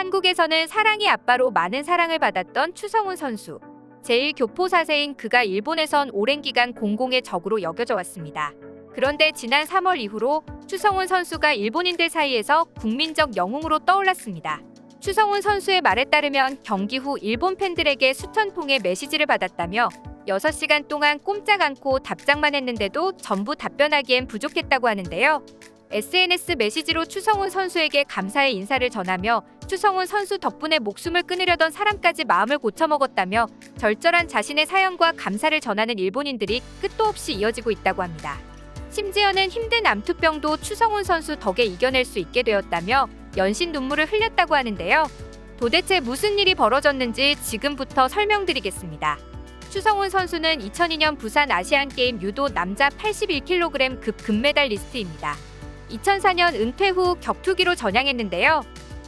한국에서는 사랑의 아빠로 많은 사랑을 받았던 추성훈 선수. 제1교포 4세인 그가 일본에선 오랜 기간 공공의 적으로 여겨져 왔습니다. 그런데 지난 3월 이후로 추성훈 선수가 일본인들 사이에서 국민적 영웅으로 떠올랐습니다. 추성훈 선수의 말에 따르면 경기 후 일본 팬들에게 수천 통의 메시지를 받았다며 6시간 동안 꼼짝 않고 답장만 했는데도 전부 답변하기엔 부족했다고 하는데요. SNS 메시지로 추성훈 선수에게 감사의 인사를 전하며 추성훈 선수 덕분에 목숨을 끊으려던 사람까지 마음을 고쳐먹었다며 절절한 자신의 사연과 감사를 전하는 일본인들이 끝도 없이 이어지고 있다고 합니다. 심지어는 힘든 암투병도 추성훈 선수 덕에 이겨낼 수 있게 되었다며 연신 눈물을 흘렸다고 하는데요. 도대체 무슨 일이 벌어졌는지 지금부터 설명드리겠습니다. 추성훈 선수는 2002년 부산 아시안게임 유도 남자 81kg 급 금메달리스트입니다. 2004년 은퇴 후 격투기로 전향했는데요.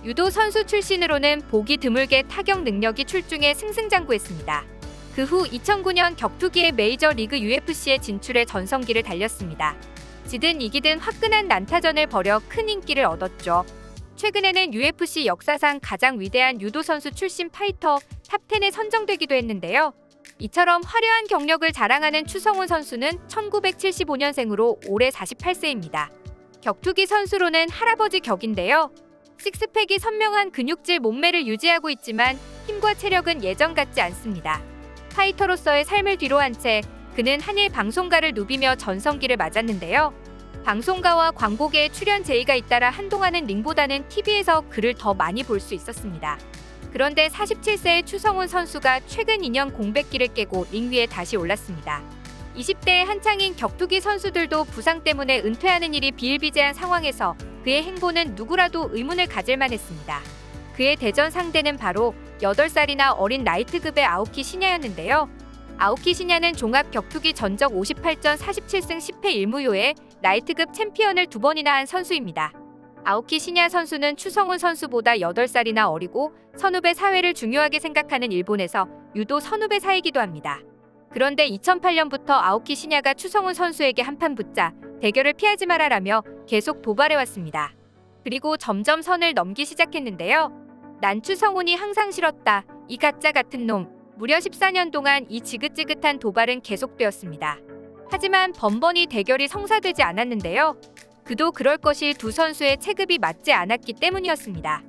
유도 선수 출신으로는 보기 드물게 타격 능력이 출중해 승승장구했습니다. 그 후 2009년 격투기의 메이저리그 UFC에 진출해 전성기를 달렸습니다. 지든 이기든 화끈한 난타전을 벌여 큰 인기를 얻었죠. 최근에는 UFC 역사상 가장 위대한 유도 선수 출신 파이터 탑10에 선정되기도 했는데요. 이처럼 화려한 경력을 자랑하는 추성훈 선수는 1975년생으로 올해 48세입니다. 격투기 선수로는 할아버지 격인데요. 식스팩이 선명한 근육질 몸매를 유지하고 있지만 힘과 체력은 예전 같지 않습니다. 파이터로서의 삶을 뒤로한 채 그는 한일 방송가를 누비며 전성기를 맞았는데요. 방송가와 광고계에 출연 제의가 잇따라 한동안은 링보다는 TV에서 그를 더 많이 볼 수 있었습니다. 그런데 47세의 추성훈 선수가 최근 2년 공백기를 깨고 링 위에 다시 올랐습니다. 20대의 한창인 격투기 선수들도 부상 때문에 은퇴하는 일이 비일비재한 상황에서 그의 행보는 누구라도 의문을 가질 만했습니다. 그의 대전 상대는 바로 8살이나 어린 라이트급의 아오키 시냐였는데요. 아오키 시냐는 종합 격투기 전적 58전 47승 10패 1무효에 라이트급 챔피언을 2번이나 한 선수입니다. 아오키 시냐 선수는 추성훈 선수보다 8살이나 어리고 선후배 사회를 중요하게 생각하는 일본에서 유도 선후배 사이기도 합니다. 그런데 2008년부터 아오키 시냐가 추성훈 선수에게 한판 붙자 대결을 피하지 말아라며 계속 도발해왔습니다. 그리고 점점 선을 넘기 시작했는데요. 난 추성훈이 항상 싫었다. 이 가짜 같은 놈. 무려 14년 동안 이 지긋지긋한 도발은 계속되었습니다. 하지만 번번이 대결이 성사되지 않았는데요. 그도 그럴 것이 두 선수의 체급이 맞지 않았기 때문이었습니다.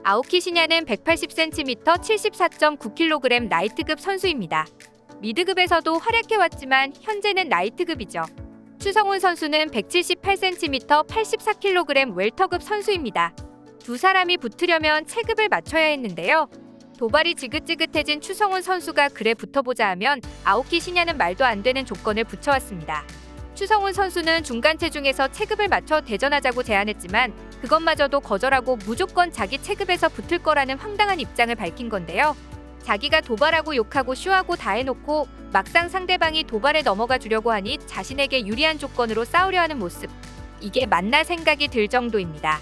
아오키 시냐는 180cm 74.9kg 라이트급 선수입니다. 미드급에서도 활약해왔지만 현재는 라이트급이죠. 추성훈 선수는 178cm 84kg 웰터급 선수입니다. 두 사람이 붙으려면 체급을 맞춰야 했는데요. 도발이 지긋지긋해진 추성훈 선수가 그래 붙어보자 하면 아오키 시냐는 말도 안 되는 조건을 붙여왔습니다. 추성훈 선수는 중간 체중에서 체급을 맞춰 대전하자고 제안했지만 그것마저도 거절하고 무조건 자기 체급에서 붙을 거라는 황당한 입장을 밝힌 건데요. 자기가 도발하고 욕하고 쇼하고 다 해놓고 막상 상대방이 도발에 넘어가 주려고 하니 자신에게 유리한 조건으로 싸우려 하는 모습. 이게 맞나 생각이 들 정도입니다.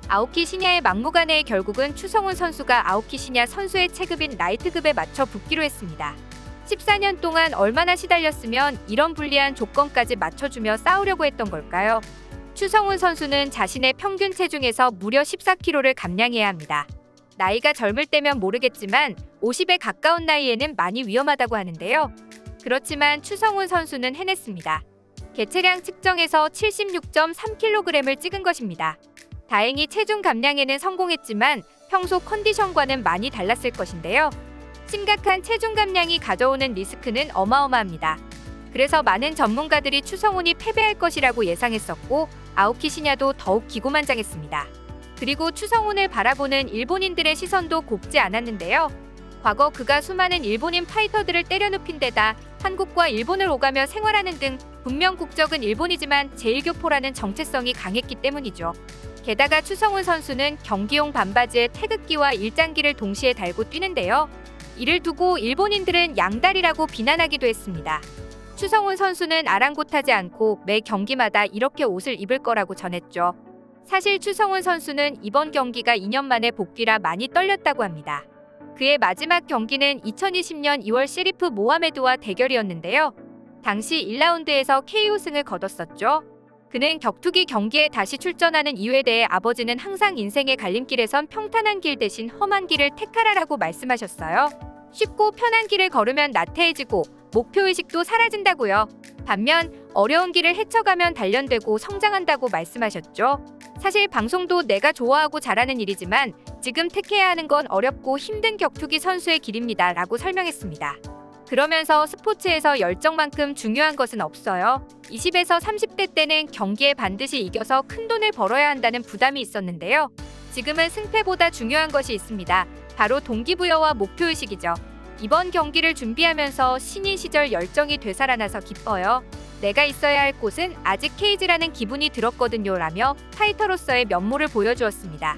아오키 시냐의 막무가내의 결국은 추성훈 선수가 아오키 시냐 선수의 체급인 라이트급에 맞춰 붙기로 했습니다. 14년 동안 얼마나 시달렸으면 이런 불리한 조건까지 맞춰주며 싸우려고 했던 걸까요? 추성훈 선수는 자신의 평균 체중에서 무려 14kg를 감량해야 합니다. 나이가 젊을 때면 모르겠지만 50에 가까운 나이에는 많이 위험하다고 하는데요. 그렇지만 추성훈 선수는 해냈습니다. 개체량 측정에서 76.3kg을 찍은 것입니다. 다행히 체중 감량에는 성공했지만 평소 컨디션과는 많이 달랐을 것인데요. 심각한 체중 감량이 가져오는 리스크는 어마어마합니다. 그래서 많은 전문가들이 추성훈이 패배할 것이라고 예상했었고 아오키 시냐도 더욱 기고만장했습니다. 그리고 추성훈을 바라보는 일본인들의 시선도 곱지 않았는데요. 과거 그가 수많은 일본인 파이터들을 때려눕힌 데다 한국과 일본을 오가며 생활하는 등 분명 국적은 일본이지만 제1교포라는 정체성이 강했기 때문이죠. 게다가 추성훈 선수는 경기용 반바지에 태극기와 일장기를 동시에 달고 뛰는데요. 이를 두고 일본인들은 양다리라고 비난하기도 했습니다. 추성훈 선수는 아랑곳하지 않고 매 경기마다 이렇게 옷을 입을 거라고 전했죠. 사실 추성훈 선수는 이번 경기가 2년 만에 복귀라 많이 떨렸다고 합니다. 그의 마지막 경기는 2020년 2월 시리프 모하메드와 대결이었는데요. 당시 1라운드에서 KO 승을 거뒀었죠. 그는 격투기 경기에 다시 출전하는 이유에 대해 아버지는 항상 인생의 갈림길에선 평탄한 길 대신 험한 길을 택하라라고 말씀하셨어요. 쉽고 편한 길을 걸으면 나태해지고 목표의식도 사라진다고요. 반면 어려운 길을 헤쳐가면 단련되고 성장한다고 말씀하셨죠. 사실 방송도 내가 좋아하고 잘하는 일이지만 지금 택해야 하는 건 어렵고 힘든 격투기 선수의 길입니다 라고 설명했습니다. 그러면서 스포츠에서 열정만큼 중요한 것은 없어요. 20에서 30대 때는 경기에 반드시 이겨서 큰 돈을 벌어야 한다는 부담이 있었는데요. 지금은 승패보다 중요한 것이 있습니다. 바로 동기부여와 목표의식이죠. 이번 경기를 준비하면서 신인 시절 열정이 되살아나서 기뻐요. 내가 있어야 할 곳은 아직 케이지라는 기분이 들었거든요 라며 파이터로서의 면모를 보여주었습니다.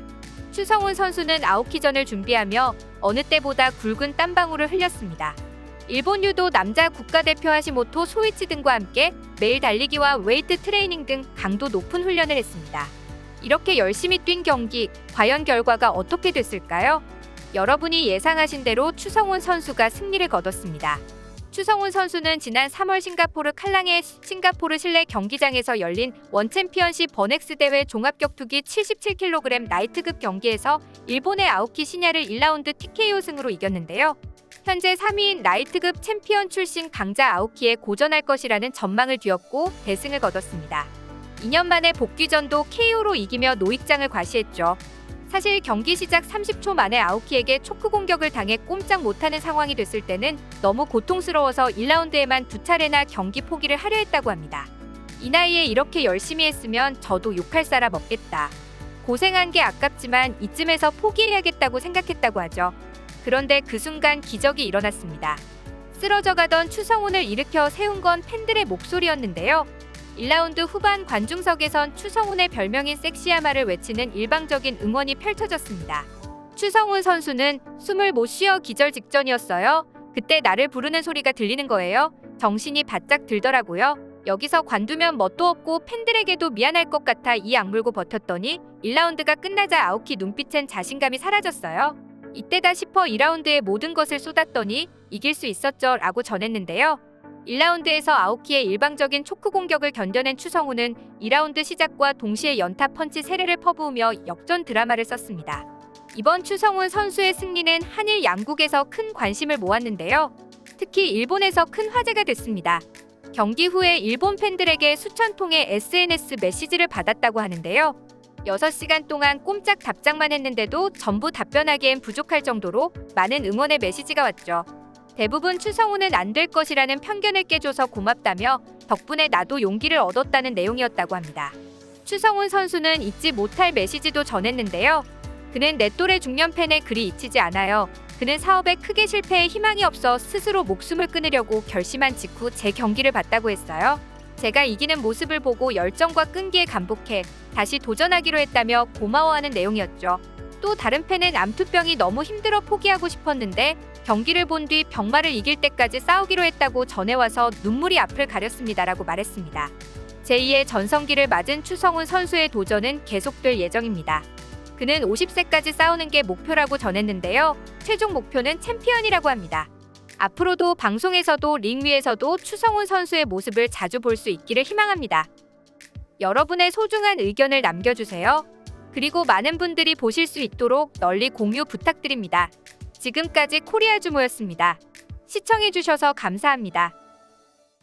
추성훈 선수는 아오키전을 준비하며 어느 때보다 굵은 땀방울을 흘렸습니다. 일본 유도 남자 국가대표 하시모토 소이치 등과 함께 매일 달리기와 웨이트 트레이닝 등 강도 높은 훈련을 했습니다. 이렇게 열심히 뛴 경기, 과연 결과가 어떻게 됐을까요? 여러분이 예상하신 대로 추성훈 선수가 승리를 거뒀습니다. 추성훈 선수는 지난 3월 싱가포르 칼랑의 싱가포르 실내 경기장에서 열린 원챔피언십 버넥스 대회 종합격투기 77kg 라이트급 경기에서 일본의 아오키 시냐를 1라운드 TKO 승으로 이겼는데요. 현재 3위인 라이트급 챔피언 출신 강자 아오키에 고전할 것이라는 전망을 뒤엎고 대승을 거뒀습니다. 2년 만에 복귀전도 KO로 이기며 노익장을 과시했죠. 사실 경기 시작 30초 만에 아오키에게 초크 공격을 당해 꼼짝 못하는 상황이 됐을 때는 너무 고통스러워서 1라운드에만 2차례나 경기 포기를 하려 했다고 합니다. 이 나이에 이렇게 열심히 했으면 저도 욕할 사람 없겠다. 고생한 게 아깝지만 이쯤에서 포기해야겠다고 생각했다고 하죠. 그런데 그 순간 기적이 일어났습니다. 쓰러져가던 추성훈을 일으켜 세운 건 팬들의 목소리였는데요. 1라운드 후반 관중석에선 추성훈의 별명인 섹시야마를 외치는 일방적인 응원이 펼쳐졌습니다. 추성훈 선수는 숨을 못 쉬어 기절 직전이었어요. 그때 나를 부르는 소리가 들리는 거예요. 정신이 바짝 들더라고요. 여기서 관두면 멋도 없고 팬들에게도 미안할 것 같아 이 악물고 버텼더니 1라운드가 끝나자 아오키 눈빛엔 자신감이 사라졌어요. 이때다 싶어 2라운드에 모든 것을 쏟았더니 이길 수 있었죠 라고 전했는데요. 1라운드에서 아오키의 일방적인 초크 공격을 견뎌낸 추성훈은 2라운드 시작과 동시에 연타 펀치 세례를 퍼부으며 역전 드라마를 썼습니다. 이번 추성훈 선수의 승리는 한일 양국에서 큰 관심을 모았는데요. 특히 일본에서 큰 화제가 됐습니다. 경기 후에 일본 팬들에게 수천 통의 SNS 메시지를 받았다고 하는데요. 6시간 동안 꼼짝 답장만 했는데도 전부 답변하기엔 부족할 정도로 많은 응원의 메시지가 왔죠. 대부분 추성훈은 안 될 것이라는 편견을 깨줘서 고맙다며 덕분에 나도 용기를 얻었다는 내용이었다고 합니다. 추성훈 선수는 잊지 못할 메시지도 전했는데요. 그는 내 또래 중년 팬의 글이 잊히지 않아요. 그는 사업에 크게 실패해 희망이 없어 스스로 목숨을 끊으려고 결심한 직후 제 경기를 봤다고 했어요. 제가 이기는 모습을 보고 열정과 끈기에 감복해 다시 도전하기로 했다며 고마워하는 내용이었죠. 또 다른 팬은 암투병이 너무 힘들어 포기하고 싶었는데 경기를 본 뒤 병마를 이길 때까지 싸우기로 했다고 전해와서 눈물이 앞을 가렸습니다라고 말했습니다. 제2의 전성기를 맞은 추성훈 선수의 도전은 계속될 예정입니다. 그는 50세까지 싸우는 게 목표라고 전했는데요. 최종 목표는 챔피언이라고 합니다. 앞으로도 방송에서도 링 위에서도 추성훈 선수의 모습을 자주 볼 수 있기를 희망합니다. 여러분의 소중한 의견을 남겨주세요. 그리고 많은 분들이 보실 수 있도록 널리 공유 부탁드립니다. 지금까지 코리아주모였습니다. 시청해주셔서 감사합니다.